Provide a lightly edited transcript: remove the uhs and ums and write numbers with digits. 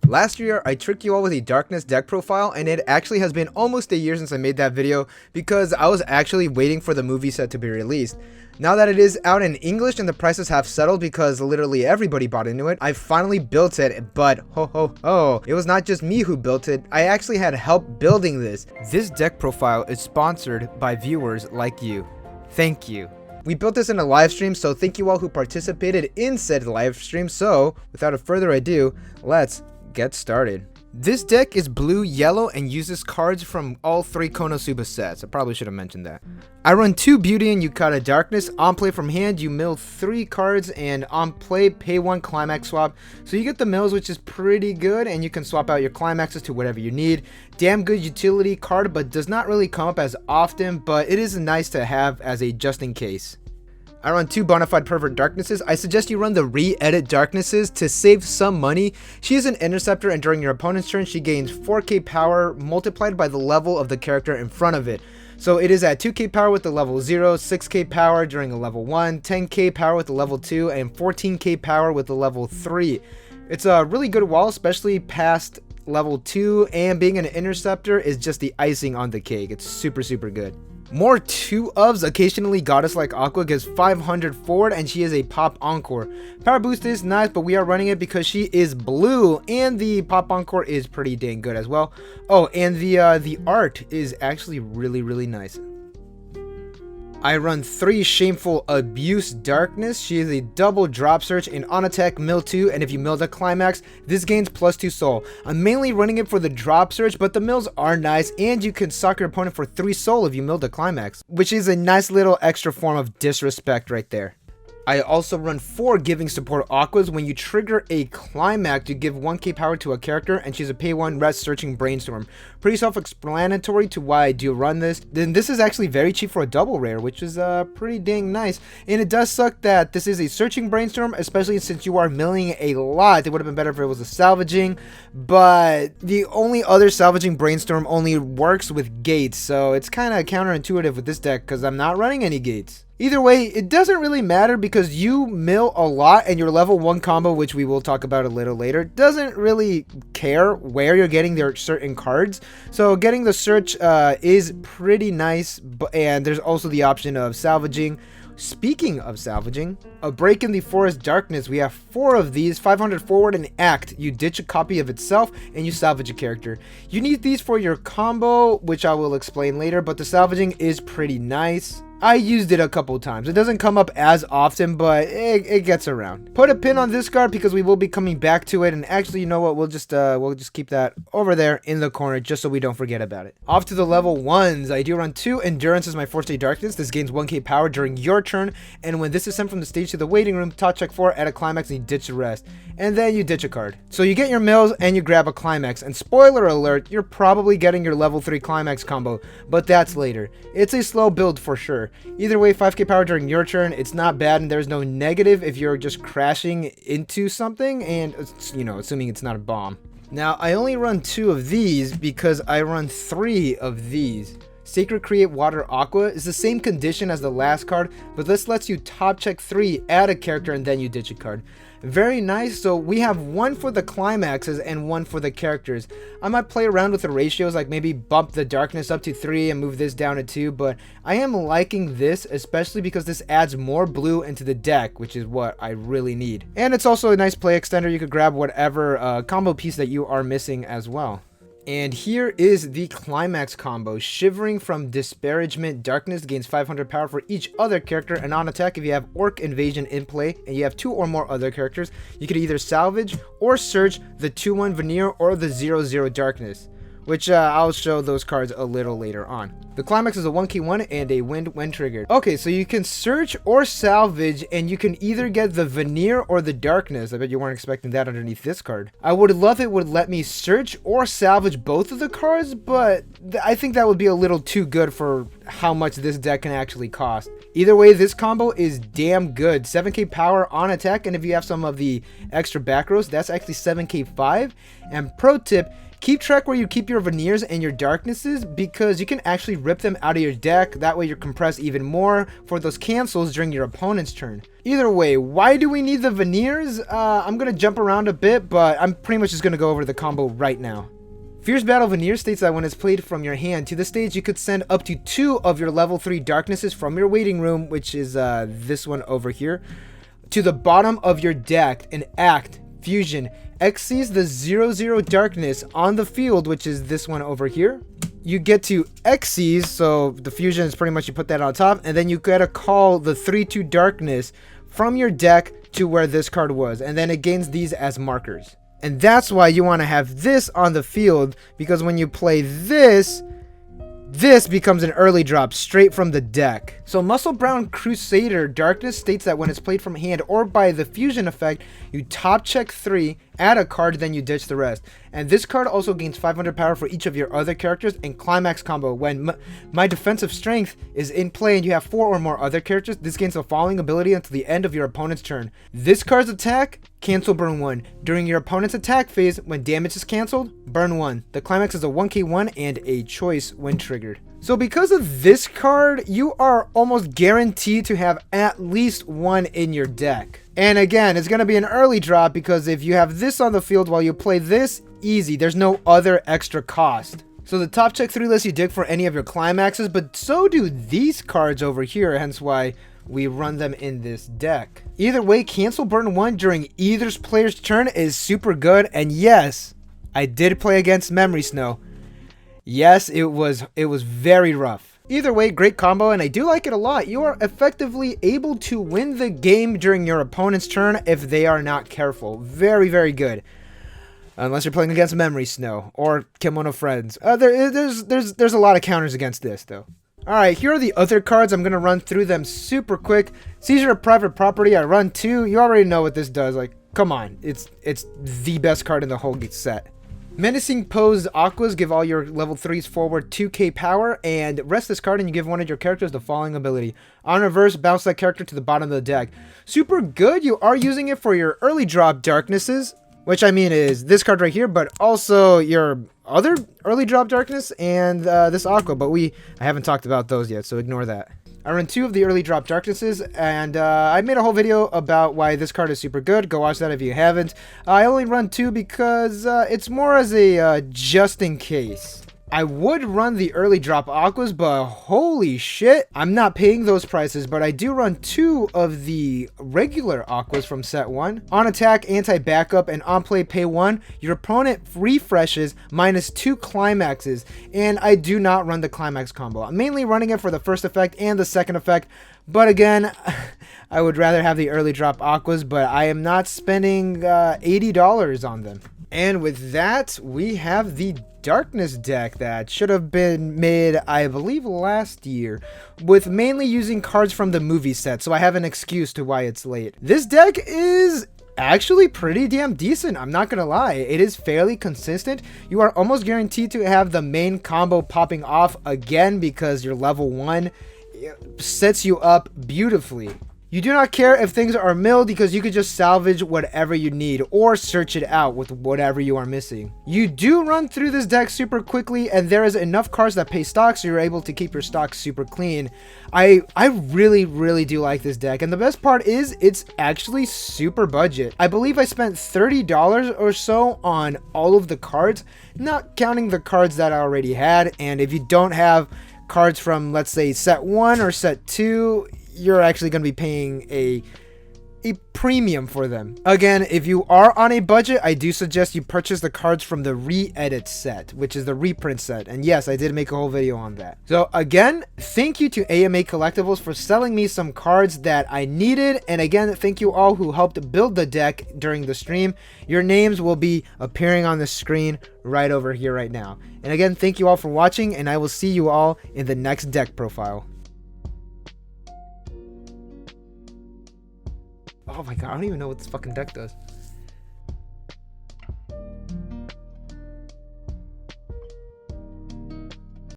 Last year, I tricked you all with a darkness deck profile, and it actually has been almost a year since I made that video because I was actually waiting for the movie set to be released. Now that it is out in English and the prices have settled because literally everybody bought into it, I finally built it, but ho ho ho, it was not just me who built it, I actually had help building this. This deck profile is sponsored by viewers like you. Thank you. We built this in a live stream, so thank you all who participated in said live stream. So without further ado, let's get started. This deck is blue, yellow, and uses cards from all 3 Konosuba sets. I probably should have mentioned that. I run 2 Beauty and Yukata Darkness. On play from hand, you mill 3 cards, and on play, pay 1 Climax swap. So you get the mills, which is pretty good, and you can swap out your Climaxes to whatever you need. Damn good utility card, but does not really come up as often, but it is nice to have as a just in case. I run 2 Bonafide Pervert Darknesses. I suggest you run the re-edit Darknesses to save some money. She is an interceptor, and during your opponent's turn, she gains 4k power multiplied by the level of the character in front of it. So it is at 2k power with the level 0, 6k power during a level 1, 10k power with the level 2, and 14k power with the level 3. It's a really good wall, especially past level 2, and being an interceptor is just the icing on the cake. It's super good. More 2-ofs, occasionally Goddess Like Aqua gives 500 forward, and she is a pop encore. Power boost is nice, but we are running it because she is blue, and the pop encore is pretty dang good as well. Oh, and the art is actually really nice. I run 3 Shameful Abuse Darkness. She is a double drop search and on attack mill 2, and if you mill the Climax, this gains +2 soul. I'm mainly running it for the drop search, but the mills are nice, and you can sock your opponent for 3 soul if you mill the Climax, which is a nice little extra form of disrespect right there. I also run 4 Giving Support Aquas. When you trigger a Climax, you give 1k power to a character, and she's a pay 1 Rest Searching Brainstorm. Pretty self-explanatory to why I do run this. Then this is actually very cheap for a double rare, which is pretty dang nice. And it does suck that this is a Searching Brainstorm, especially since you are milling a lot. It would have been better if it was a Salvaging, but the only other Salvaging Brainstorm only works with gates, so it's kind of counterintuitive with this deck because I'm not running any gates. Either way, it doesn't really matter because you mill a lot, and your level 1 combo, which we will talk about a little later, doesn't really care where you're getting their certain cards. So getting the search is pretty nice, and there's also the option of salvaging. Speaking of salvaging, a Break in the Forest Darkness, we have 4 of these, 500 forward and act. You ditch a copy of itself and you salvage a character. You need these for your combo, which I will explain later, but the salvaging is pretty nice. I used it a couple times. It doesn't come up as often, but it gets around. Put a pin on this card because we will be coming back to it. And actually, you know what? We'll just keep that over there in the corner just so we don't forget about it. Off to the level 1s. I do run 2 Endurance as my 4-state Darkness. This gains 1k power during your turn. And when this is sent from the stage to the waiting room, top check 4 at a Climax and you ditch the rest. And then you ditch a card. So you get your mills and you grab a Climax. And spoiler alert, you're probably getting your level 3 Climax combo, but that's later. It's a slow build for sure. Either way, 5k power during your turn, it's not bad, and there's no negative if you're just crashing into something, and, you know, assuming it's not a bomb. Now, I only run 2 of these because I run 3 of these. Sacred Create Water Aqua is the same condition as the last card, but this lets you top check 3, add a character, and then you ditch a card. Very nice. So we have 1 for the Climaxes and 1 for the characters. I might play around with the ratios, like maybe bump the darkness up to 3 and move this down to 2, but I am liking this, especially because this adds more blue into the deck, which is what I really need. And it's also a nice play extender. You could grab whatever combo piece that you are missing as well. And here is the Climax combo. Shivering from Disparagement Darkness gains 500 power for each other character, and on attack, if you have Orc Invasion in play and you have 2 or more other characters, you could either salvage or search the 2-1 Veneer or the 0-0 Darkness, which I'll show those cards a little later on. The Climax is a 1k1 and a wind when triggered. Okay, so you can search or salvage, and you can either get the Veneer or the Darkness. I bet you weren't expecting that underneath this card. I would love it would let me search or salvage both of the cards, but I think that would be a little too good for how much this deck can actually cost. Either way, this combo is damn good. 7k power on attack, and if you have some of the extra back rows, that's actually 7k 5. And pro tip, keep track where you keep your veneers and your darknesses, because you can actually rip them out of your deck. That way you're compressed even more for those cancels during your opponent's turn. Either way, why do we need the veneers? I'm going to jump around a bit, but I'm pretty much just going to go over the combo right now. Fierce Battle Veneer states that when it's played from your hand to the stage, you could send up to 2 of your level 3 darknesses from your waiting room, which is this one over here, to the bottom of your deck and act Fusion Xyz the 0/0 darkness on the field, which is this one over here. You get to Xyz, so the fusion is pretty much you put that on top, and then you gotta call the 3/2 darkness from your deck to where this card was, and then it gains these as markers. And that's why you want to have this on the field, because when you play this becomes an early drop straight from the deck. So Muscle Brown Crusader Darkness states that when it's played from hand or by the fusion effect, you top check 3, add a card, then you ditch the rest. And this card also gains 500 power for each of your other characters. And Climax combo, when my defensive strength is in play and you have 4 or more other characters, this gains the following ability until the end of your opponent's turn. This card's attack, cancel burn 1. During your opponent's attack phase, when damage is canceled, burn 1. The Climax is a 1k1 and a choice when triggered. So because of this card, you are almost guaranteed to have at least 1 in your deck. And again, it's going to be an early drop, because if you have this on the field while you play this, easy. There's no other extra cost. So the top check 3 lets you dig for any of your climaxes, but so do these cards over here, hence why we run them in this deck. Either way, cancel burn 1 during either player's turn is super good. And yes, I did play against Memory Snow. Yes, it was very rough. Either way, great combo, and I do like it a lot. You are effectively able to win the game during your opponent's turn if they are not careful. Very, very good. Unless you're playing against Memory Snow or Kimono Friends. There's a lot of counters against this, though. Alright, here are the other cards. I'm going to run through them super quick. Seizure of Private Property, I run 2. You already know what this does. Like, come on. It's the best card in the whole set. Menacing Pose Aquas, give all your level 3s forward 2k power, and rest this card and you give one of your characters the following ability. On reverse, bounce that character to the bottom of the deck. Super good. You are using it for your early drop darknesses, which I mean is this card right here, but also your other early drop darkness and this aqua, but I haven't talked about those yet, so ignore that. I run 2 of the early drop darknesses, and I made a whole video about why this card is super good. Go watch that if you haven't. I only run 2 because it's more as a just in case. I would run the early drop aquas, but holy shit, I'm not paying those prices, but I do run 2 of the regular aquas from set 1. On attack, anti-backup, and on play, pay 1. Your opponent refreshes minus 2 climaxes, and I do not run the climax combo. I'm mainly running it for the first effect and the second effect, but again, I would rather have the early drop aquas, but I am not spending $80 on them. And with that, we have the Darkness deck that should have been made, I believe, last year, with mainly using cards from the movie set, so I have an excuse to why it's late. This deck is actually pretty damn decent, I'm not gonna lie. It is fairly consistent. You are almost guaranteed to have the main combo popping off again because your level 1 sets you up beautifully. You do not care if things are milled because you could just salvage whatever you need or search it out with whatever you are missing. You do run through this deck super quickly, and there is enough cards that pay stock so you're able to keep your stock super clean. I really do like this deck, and the best part is it's actually super budget. I believe I spent $30 or so on all of the cards, not counting the cards that I already had. And if you don't have cards from, let's say, set 1 or set 2, you're actually going to be paying a premium for them. Again, if you are on a budget, I do suggest you purchase the cards from the re-edit set, which is the reprint set. And yes, I did make a whole video on that. So again, thank you to AMA Collectibles for selling me some cards that I needed. And again, thank you all who helped build the deck during the stream. Your names will be appearing on the screen right over here right now. And again, thank you all for watching, and I will see you all in the next deck profile. Oh my god, I don't even know what this fucking deck does.